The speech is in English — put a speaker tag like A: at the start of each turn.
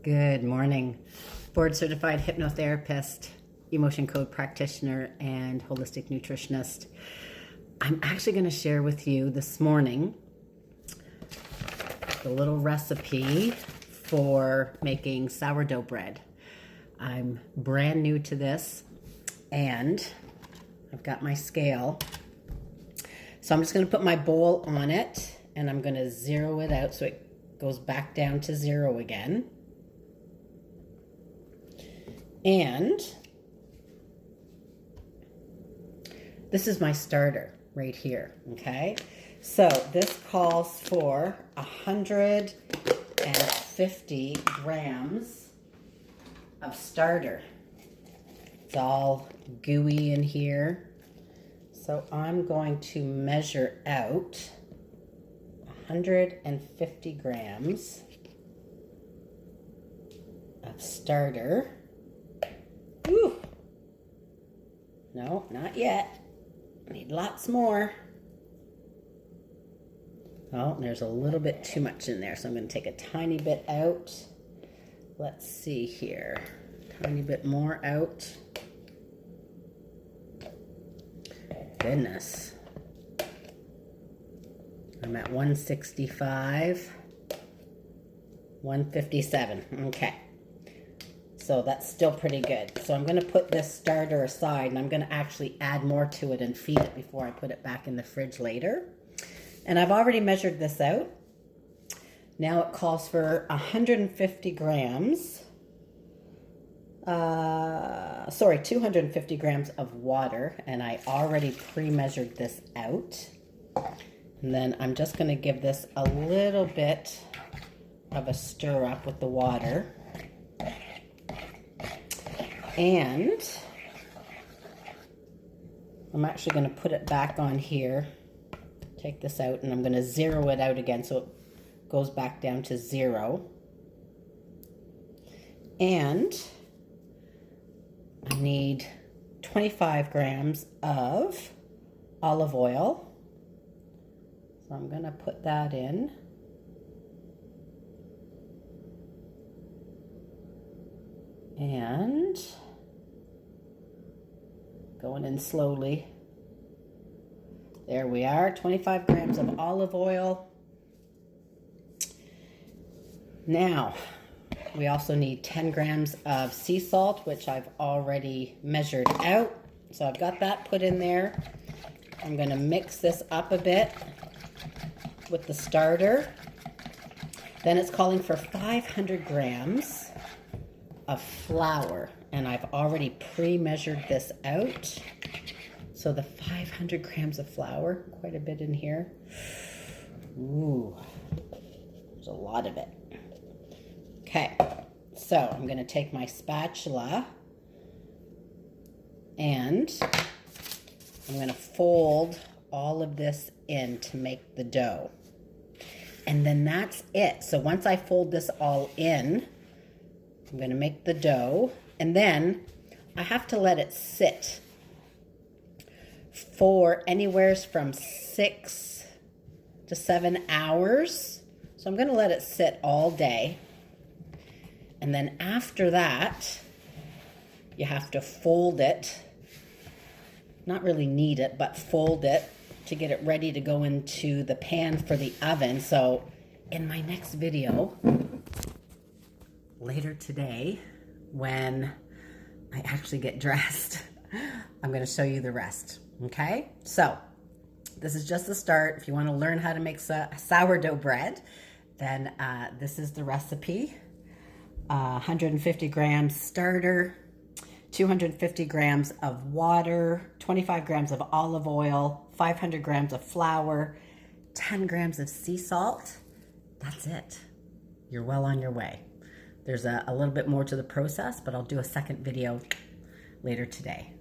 A: Good morning. Board certified hypnotherapist, emotion code practitioner, and holistic nutritionist. I'm actually going to share with you this morning the little recipe for making sourdough bread. I'm brand new to this and I've got my scale. So I'm just going to put my bowl on it and I'm going to zero it out so it goes back down to zero again. And this is my starter right here, okay? So this calls for 150 grams of starter. It's all gooey in here. So I'm going to measure out 150 grams of starter. Whew. No, not yet. Need lots more. Oh, there's a little bit too much in there, so I'm going to take a tiny bit out. Let's see here. Tiny bit more out. Goodness. I'm at 165. 157. Okay. So that's still pretty good. So I'm going to put this starter aside and I'm going to actually add more to it and feed it before I put it back in the fridge later. And I've already measured this out. Now it calls for 150 grams. 250 grams of water. And I already pre-measured this out. And then I'm just going to give this a little bit of a stir up with the water. And I'm actually going to put it back on here, take this out, and I'm going to zero it out again so it goes back down to zero. And I need 25 grams of olive oil. So I'm going to put that in. And going in slowly. There we are, 25 grams of olive oil. Now, we also need 10 grams of sea salt, which I've already measured out. So I've got that put in there. I'm going to mix this up a bit with the starter. Then it's calling for 500 grams of flour, and I've already pre-measured this out. So the 500 grams of flour, quite a bit in here. Ooh, there's a lot of it. Okay, so I'm going to take my spatula and I'm going to fold all of this in to make the dough. And then that's it. So once I fold this all in, I'm going to make the dough, and then I have to let it sit for anywhere from 6 to 7 hours. So I'm going to let it sit all day. And then after that, you have to fold it. Not really knead it, but fold it to get it ready to go into the pan for the oven. So in my next video, later today, when I actually get dressed, I'm going to show you the rest. Okay, so this is just the start. If you want to learn how to make sourdough bread, then this is the recipe. 150 grams starter, 250 grams of water, 25 grams of olive oil, 500 grams of flour, 10 grams of sea salt. That's it. You're well on your way. There's a little bit more to the process, but I'll do a second video later today.